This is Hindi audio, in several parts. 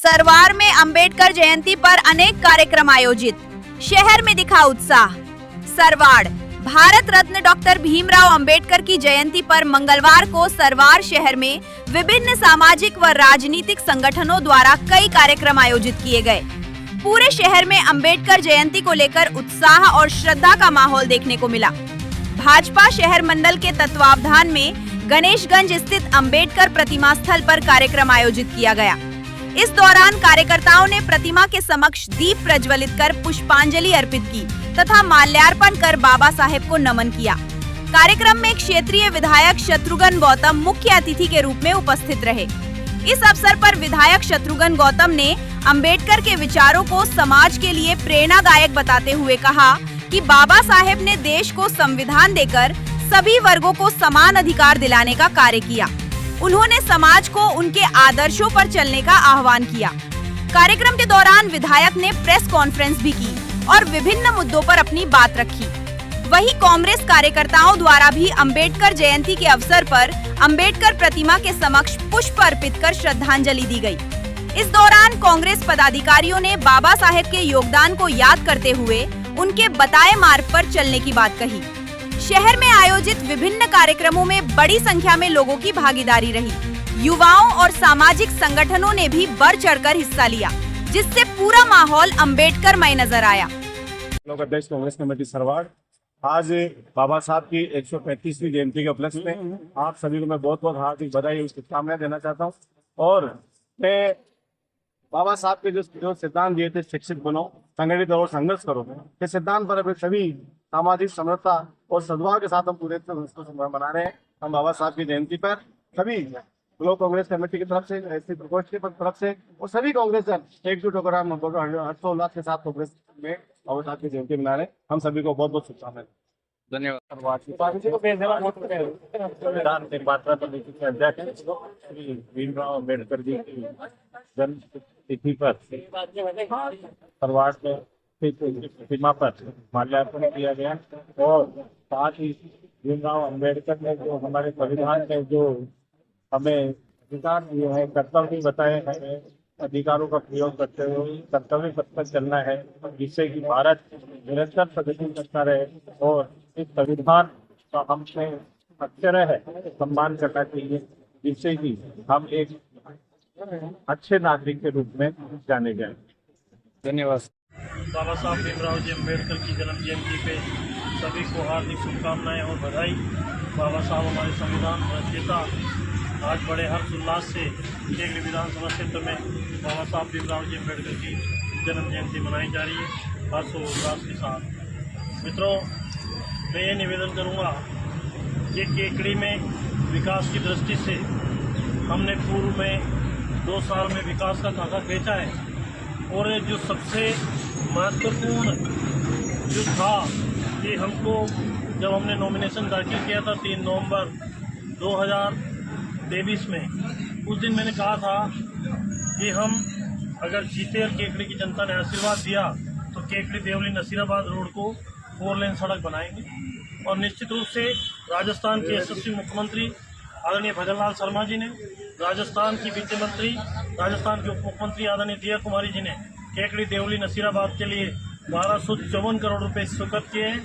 सरवार में अंबेडकर जयंती पर अनेक कार्यक्रम आयोजित, शहर में दिखा उत्साह। सरवाड़ भारत रत्न डॉक्टर भीमराव अंबेडकर की जयंती पर मंगलवार को सरवार शहर में विभिन्न सामाजिक व राजनीतिक संगठनों द्वारा कई कार्यक्रम आयोजित किए गए। पूरे शहर में अंबेडकर जयंती को लेकर उत्साह और श्रद्धा का माहौल देखने को मिला। भाजपा शहर मंडल के तत्वावधान में गणेशगंज स्थित अंबेडकर प्रतिमा स्थल पर कार्यक्रम आयोजित किया गया। इस दौरान कार्यकर्ताओं ने प्रतिमा के समक्ष दीप प्रज्वलित कर पुष्पांजलि अर्पित की तथा माल्यार्पण कर बाबा साहेब को नमन किया। कार्यक्रम में क्षेत्रीय विधायक शत्रुघ्न गौतम मुख्य अतिथि के रूप में उपस्थित रहे। इस अवसर पर विधायक शत्रुघ्न गौतम ने अंबेडकर के विचारों को समाज के लिए प्रेरणादायक बताते हुए कहा कि बाबा साहेब ने देश को संविधान देकर सभी वर्गों को समान अधिकार दिलाने का कार्य किया। उन्होंने समाज को उनके आदर्शों पर चलने का आह्वान किया। कार्यक्रम के दौरान विधायक ने प्रेस कॉन्फ्रेंस भी की और विभिन्न मुद्दों पर अपनी बात रखी। वहीं कांग्रेस कार्यकर्ताओं द्वारा भी अंबेडकर जयंती के अवसर पर अंबेडकर प्रतिमा के समक्ष पुष्प अर्पित कर श्रद्धांजलि दी गई। इस दौरान कांग्रेस पदाधिकारियों ने बाबा साहेब के योगदान को याद करते हुए उनके बताए मार्ग पर चलने की बात कही। शहर में आयोजित विभिन्न कार्यक्रमों में बड़ी संख्या में लोगों की भागीदारी रही। युवाओं और सामाजिक संगठनों ने भी बढ़ चढ़कर हिस्सा लिया, जिससे पूरा माहौल अंबेडकरमय नजर आया। अध्यक्ष कांग्रेस कमेटी सरवाड़, आज बाबा साहब की 135वीं जयंती के उपलक्ष्य में आप सभी को मैं बहुत बहुत हार्दिक बधाई और शुभकामनाएं देना चाहता हूँ। और मैं बाबा साहब के जो सिद्धांत दिए थे, शिक्षित बनो, संगठित और संघर्ष करो, इस सिद्धांत पर अभी सभी सामाजिक समरसता और सद्भाव के साथ हम पूरे मना रहे हैं। हम बाबा साहब की जयंती पर सभी ब्लॉक कांग्रेस कमेटी की तरफ से, ऐसी प्रकोष्ठ की तरफ से और सभी कांग्रेस एकजुट होकर हम हर्षोल्लास के साथ कांग्रेस में बाबा साहब की जयंती मना रहे हैं। हम सभी को बहुत बहुत शुभकामनाएं। भीमराव अम्बेडकर जी की जन्म तिथि पर सरवाड़ में प्रतिमा पर माल्यार्पण किया गया और साथ ही भीमराव अम्बेडकर ने जो हमारे संविधान में जो हमें अधिकार दिए हैं, कर्तव्य बताए हैं, अधिकारों का प्रयोग करते हुए कर्तव्य पथ पर चलना है, जिससे कि भारत निरंतर प्रगति करता रहे। और इस संविधान का हमसे अक्षर है सम्मान करना चाहिए, जिससे कि हम एक अच्छे नागरिक के रूप में जाने गए। धन्यवाद। बाबा साहब भीमराव जी अम्बेडकर की जन्म जयंती पे सभी को हार्दिक शुभकामनाएं और बधाई। बाबा साहब हमारे संविधान रचयिता। आज बड़े हर्षोल्लास से केकड़ी विधानसभा क्षेत्र में बाबा साहब भीमराव जी अम्बेडकर की जन्म जयंती मनाई जा रही है हर्षोल्लास के साथ। मित्रों, मैं ये निवेदन करूँगा कि केकड़ी में विकास की दृष्टि से हमने पूर्व में 2 साल में विकास का खाका खींचा है और जो सबसे महत्वपूर्ण जो था कि हमको जब हमने नॉमिनेशन दाखिल किया था 3 नवंबर 2023 में, उस दिन मैंने कहा था कि हम अगर जीते और केकड़ी की जनता ने आशीर्वाद दिया तो केकड़ी देवली नसीराबाद रोड को 4 लेन सड़क बनाएंगे। और निश्चित रूप से राजस्थान के यशस्वी मुख्यमंत्री आदरणीय भजनलाल शर्मा जी ने, राजस्थान की वित्त मंत्री, राजस्थान के उप मुख्यमंत्री आदरणीय दिया कुमारी जी ने केकड़ी देवली नसीराबाद के लिए 1254 करोड़ रुपए स्वीकृत किए हैं।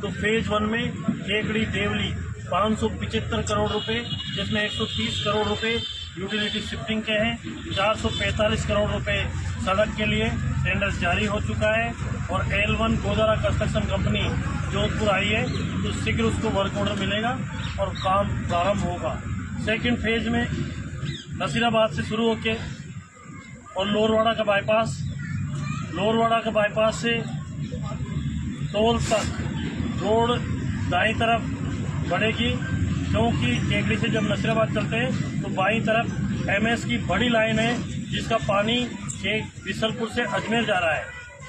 तो फेज 1 में केकड़ी देवली 575 करोड़ रुपए, जिसमें 130 करोड़ रुपए यूटिलिटी शिफ्टिंग के हैं, 445 करोड़ रुपए सड़क के लिए टेंडर जारी हो चुका है। और L1 Godara construction company Jodhpur आई है, तो शीघ्र उसको वर्क ऑर्डर मिलेगा और काम प्रारंभ होगा। सेकंड फेज में नसीराबाद से शुरू होके और लोरवाड़ा का बाईपास से टोल तक रोड दाईं तरफ बढ़ेगी, क्योंकि केकड़ी से जब नसीराबाद चलते हैं तो बाईं तरफ MS की बड़ी लाइन है, जिसका पानी बिसलपुर से अजमेर जा रहा है।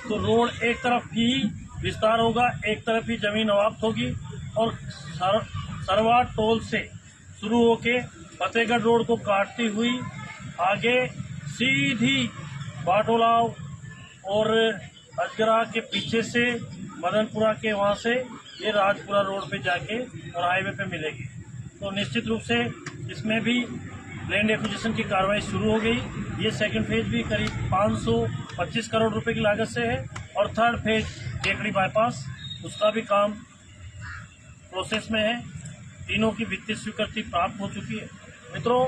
तो रोड एक तरफ ही विस्तार होगा, एक तरफ ही जमीन अवाप्त होगी। और सरवाड़ टोल से शुरू होके फतेहगढ़ रोड को काटती हुई आगे सीधी बाटोलाव और अजगरा के पीछे से मदनपुरा के वहाँ से ये राजपुरा रोड पे जाके और हाईवे पे मिलेगी। तो निश्चित रूप से इसमें भी लैंड एक्विजिशन की कार्रवाई शुरू हो गई। ये सेकंड फेज भी करीब 525 करोड़ रुपए की लागत से है। और थर्ड फेज केकड़ी बाईपास, उसका भी काम प्रोसेस में है। तीनों की वित्तीय स्वीकृति प्राप्त हो चुकी है। मित्रों,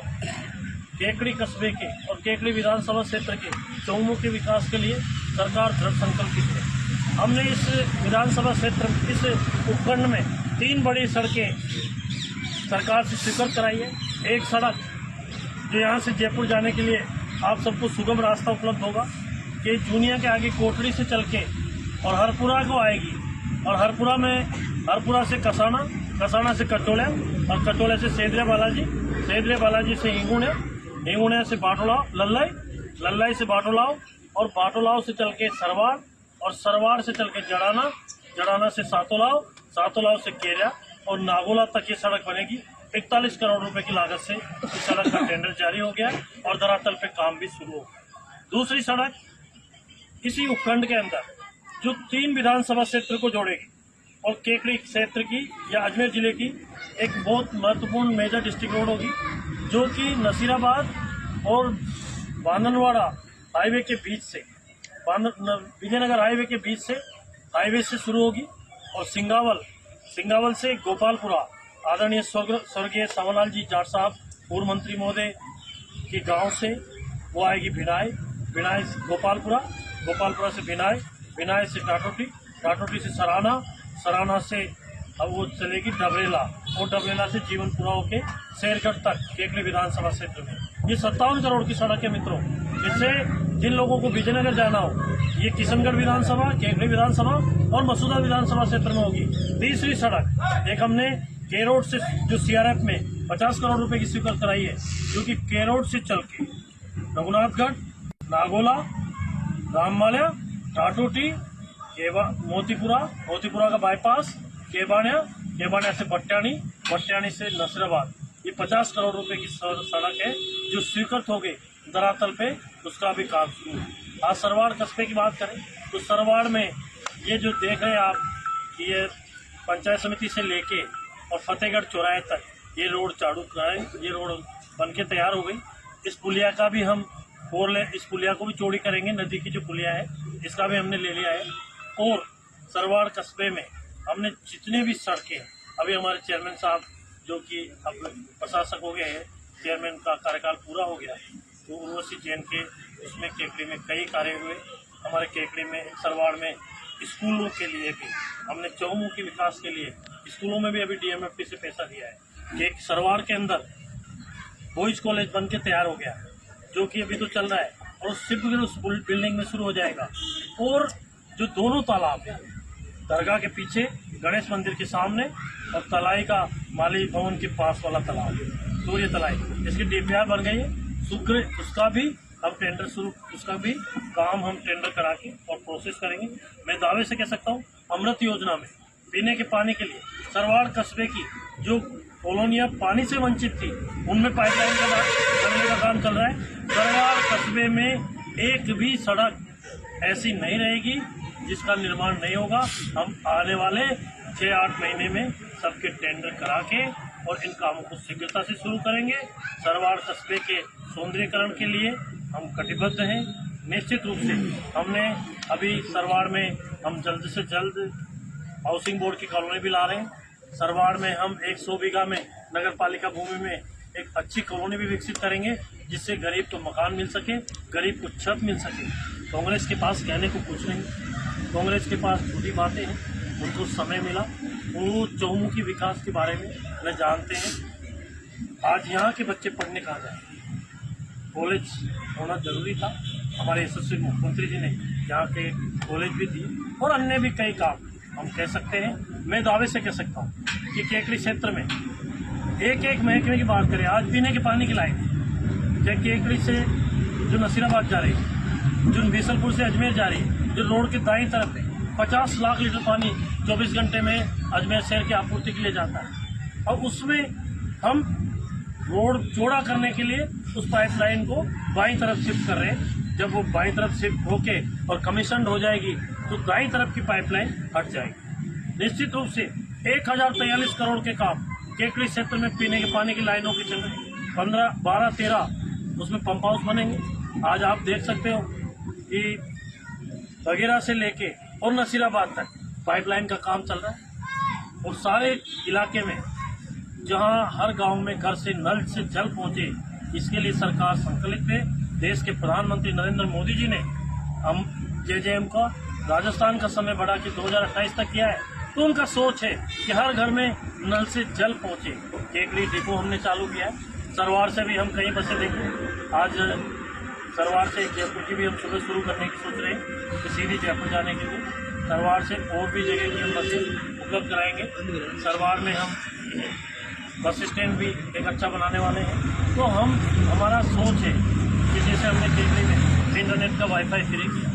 केकड़ी कस्बे के और केकड़ी विधानसभा क्षेत्र के चहुमुखी विकास के लिए सरकार दृढ़ संकल्पित है। हमने इस विधानसभा क्षेत्र, इस उपखंड में 3 बड़ी सड़कें सरकार से स्वीकृत कराई है। एक सड़क जो यहाँ से जयपुर जाने के लिए आप सबको सुगम रास्ता उपलब्ध होगा, कि जूनिया के आगे कोटड़ी से चल के और हरपुरा को आएगी, और हरपुरा से कसाना, कसाना से कटोला, और कटोले से सेदरे बालाजी से हिंगुने से बाटोलाव, लल्लाई से बाटोलाव, और बाटोलाव से चल के सरवाड़, और सरवाड़ से चल के जड़ाना से सातोलाव से केरिया और नागोला तक ये सड़क बनेगी। 41 करोड़ रुपए की लागत से इस सड़क का टेंडर जारी हो गया और धरातल पे काम भी शुरू हो गया। दूसरी सड़क इसी उपखंड के अंदर जो 3 विधानसभा क्षेत्र को जोड़ेगी और केकड़ी क्षेत्र की या अजमेर जिले की एक बहुत महत्वपूर्ण मेजर डिस्ट्रिक्ट रोड होगी, जो कि नसीराबाद और बांदनवाड़ा हाईवे के बीच से, विजयनगर हाईवे के बीच से हाईवे से शुरू होगी, और सिंगावल से गोपालपुरा, आदरणीय स्वर्गीय सावलाल जी जाट साहब पूर्व मंत्री महोदय के गांव से वो आएगी भिनाई से गोपालपुरा से भिनाई से टाटोटी से सराना से अब वो चलेगी डबरेला, और डबरेला से जीवनपुरा होके शेरगढ़ तक केकड़ी विधानसभा क्षेत्र में। ये 57 करोड़ की सड़क है मित्रों। इससे जिन लोगों को विजयनगर जाना हो, ये किशनगढ़ विधानसभा, केकड़ी विधानसभा और मसूदा विधानसभा क्षेत्र में होगी। तीसरी सड़क एक हमने केरोड से, जो सीआरएफ में 50 करोड़ रुपए की स्वीकृत कराई है, जो कि केरोड से चल के रघुनाथगढ़, नागोला, राममाल्या, टाटोटी, मोतीपुरा का बाईपास, केबानिया से बट्टानी से नसीराबाद, ये 50 करोड़ रुपए की सड़क है जो स्वीकृत हो गई धरातल पे, उसका भी काम शुरू है। आज सरवाड़ कस्बे की बात करें तो सरवाड़ में ये जो देख रहे हैं आप, ये पंचायत समिति से लेके और फतेहगढ़ चौराहे तक ये रोड ये रोड बनके तैयार हो गई। इस पुलिया का भी हम इस पुलिया को भी चौड़ी करेंगे। नदी की जो पुलिया है इसका भी हमने ले लिया है। और सरवाड़ कस्बे में हमने जितने भी सड़कें, अभी हमारे चेयरमैन साहब जो कि अब प्रशासक हो गए हैं, चेयरमैन का कार्यकाल पूरा हो गया है, तो उर्वशी जैन के उसमें केकड़ी में कई कार्य हुए। हमारे केकड़ी में, सरवाड़ में स्कूलों के लिए भी हमने चहुमुखी विकास के लिए स्कूलों में भी अभी डीएमएफटी से पैसा दिया है। एक सरवाड़ के अंदर बॉयज कॉलेज बन के तैयार हो गया है, जो कि अभी तो चल रहा है, और सिर्फ उस बिल्डिंग में शुरू हो जाएगा। और जो दोनों तालाब है, दरगाह के पीछे, गणेश मंदिर के सामने, और तलाई का माली भवन के पास वाला तालाब, सूर्य तलाई, इसकी डीपीआर बन गई है। उसका भी हम उसका भी काम हम टेंडर करा के और प्रोसेस करेंगे। मैं दावे से कह सकता हूँ, अमृत योजना में पीने के पानी के लिए सरवाड़ कस्बे की जो कॉलोनियां पानी से वंचित थी, उनमें पाइपलाइन करने का काम चल रहा है। सरवाड़ कस्बे में एक भी सड़क ऐसी नहीं रहेगी जिसका निर्माण नहीं होगा। हम आने वाले 6-8 महीने में सबके टेंडर करा के और इन कामों को शीघ्रता से शुरू करेंगे। सरवाड़ कस्बे के सौंदर्यीकरण के लिए हम कटिबद्ध हैं। निश्चित रूप से हमने अभी सरवाड़ में हम जल्द से जल्द हाउसिंग बोर्ड की कॉलोनी भी ला रहे हैं। सरवाड़ में हम 100 बीघा में नगर पालिका भूमि में एक अच्छी कॉलोनी भी विकसित करेंगे, जिससे गरीब को मकान मिल सके, गरीब को छत मिल सके। कांग्रेस के पास कहने को कुछ नहीं, कांग्रेस के पास छोटी बातें हैं। उनको समय मिला, वो चहुमुखी विकास के बारे में न जानते हैं। आज यहाँ के बच्चे पढ़ने कहाँ जाए, कॉलेज होना जरूरी था। हमारे यशस्वी मुख्यमंत्री जी ने यहाँ के कॉलेज भी दिए और अन्य भी कई काम हम कह सकते हैं। मैं दावे से कह सकता हूँ कि केकड़ी क्षेत्र में एक महकमे की बात करें, आज पीने के पानी की लाइन है, केकड़ी से जो नसीराबाद जा रही है, जो बीसलपुर से अजमेर जा रही है, जो रोड के दाईं तरफ है, 50 लाख लीटर पानी 24 घंटे में अजमेर शहर की आपूर्ति के लिए जाता है। और उसमें हम रोड चौड़ा करने के लिए उस पाइपलाइन को बाईं तरफ शिफ्ट कर रहे हैं। जब वो बाईं तरफ शिफ्ट होके और कमीशन हो जाएगी तो दाईं तरफ की पाइपलाइन हट जाएगी। निश्चित रूप से 1043 करोड़ के काम केकड़ी क्षेत्र में पीने के पानी की लाइनों की चल रही, 15, 12, 13 उसमें पंप हाउस बनेंगे। आज आप देख सकते हो कि बगेरा से लेके और नसीराबाद तक पाइपलाइन का काम चल रहा है और सारे इलाके में जहां हर गांव में घर से नल से जल पहुंचे, इसके लिए सरकार संकल्पित है। देश के प्रधानमंत्री नरेंद्र मोदी जी ने हम JJM का राजस्थान का समय बढ़ा के 2028 तक किया है, तो उनका सोच है कि हर घर में नल से जल पहुंचे। केकड़ी डिपो हमने चालू किया है, सरवार से भी हम कई बसें देखें। आज सरवार से जयपुर की भी हम सुबह शुरू करने की सोच रहे हैं कि सीधी जयपुर जाने के लिए सरवार से और भी जगह की हम बसें उपलब्ध कराएंगे। सरवार में हम बस स्टैंड भी एक अच्छा बनाने वाले हैं। तो हमारा सोच है कि जैसे हमने केकड़ी में इंटरनेट का वाईफाई फ्री किया,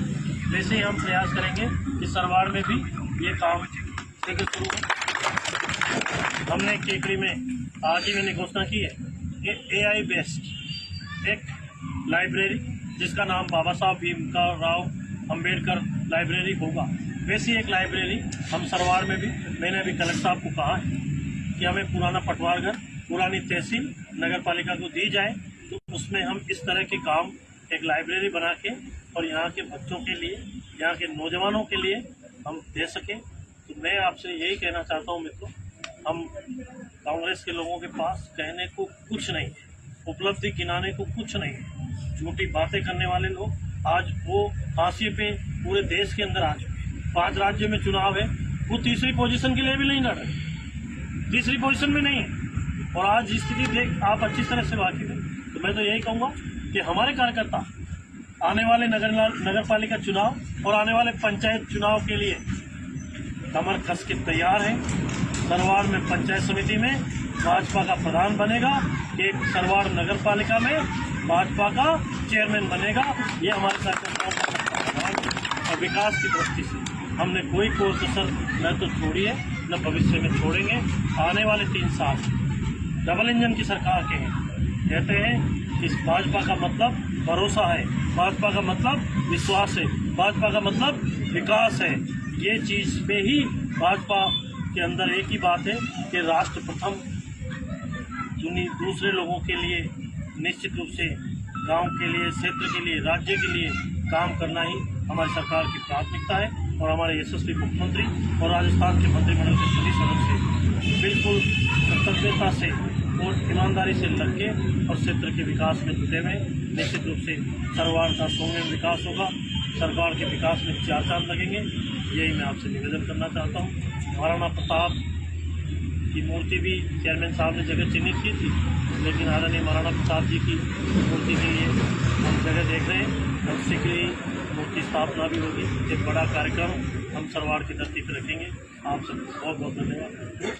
वैसे ही हम प्रयास करेंगे कि सरवार में भी ये काम शीघ्र शुरू हो। हमने केकड़ी में आज ही मैंने घोषणा की है कि AI बेस्ड एक लाइब्रेरी जिसका नाम बाबा साहब भीमराव अंबेडकर लाइब्रेरी होगा, वैसी एक लाइब्रेरी हम सरवार में भी, मैंने अभी कलेक्टर साहब को कहा है कि हमें पुराना पटवार घर, पुरानी तहसील नगर पालिका को दी जाए, तो उसमें हम इस तरह के काम एक लाइब्रेरी बना के और यहाँ के बच्चों के लिए, यहाँ के नौजवानों के लिए हम दे सकें। तो मैं आपसे यही कहना चाहता हूँ मित्रों, हम कांग्रेस के लोगों के पास कहने को कुछ नहीं है, उपलब्धि गिनाने को कुछ नहीं है। झूठी बातें करने वाले लोग आज वो हाशिए पे पूरे देश के अंदर आ चुके। 5 राज्यों में चुनाव है, वो तीसरी पोजीशन के लिए भी नहीं लड़ रहे, तीसरी पोजीशन में नहीं है। और आज स्थिति देख आप अच्छी तरह से वाकिफ है। तो मैं तो यही कहूँगा कि हमारे कार्यकर्ता आने वाले नगर पालिका चुनाव और आने वाले पंचायत चुनाव के लिए कमर कस के तैयार है। सरवार में पंचायत समिति में भाजपा का प्रधान बनेगा, एक सरवार नगर पालिका में भाजपा का चेयरमैन बनेगा। ये हमारे कार्यकर्ताओं का प्रधान है और विकास की दृष्टि से हमने कोई कसर न तो छोड़ी है न भविष्य में छोड़ेंगे। आने वाले 3 साल डबल इंजन की सरकार के हैं। कहते हैं कि भाजपा का मतलब भरोसा है, भाजपा का मतलब विश्वास है, भाजपा का मतलब विकास है। ये चीज़ पे ही भाजपा के अंदर एक ही बात है कि राष्ट्र प्रथम, दूसरे लोगों के लिए निश्चित रूप से गांव के लिए, क्षेत्र के लिए, राज्य के लिए काम करना ही हमारी सरकार की प्राथमिकता है। और हमारे यशस्वी मुख्यमंत्री और राजस्थान के मंत्रिमंडल के सभी सदस्य बिल्कुल कर्तव्यता से और ईमानदारी से लग के और क्षेत्र के विकास में जुटे हुए। निश्चित रूप से सरवार का सुगम विकास होगा, सरकार के विकास में 4 चांद लगेंगे। यही मैं आपसे निवेदन करना चाहता हूँ। महाराणा प्रताप की मूर्ति भी चेयरमैन साहब ने जगह चिन्हित की थी, लेकिन आदरणीय महाराणा प्रताप जी की मूर्ति के लिए हम जगह देख रहे हैं और शीघ्र ही मूर्ति स्थापना भी होगी। एक बड़ा कार्यक्रम हम सरवार की धरती पर रखेंगे। आप सबको बहुत बहुत धन्यवाद।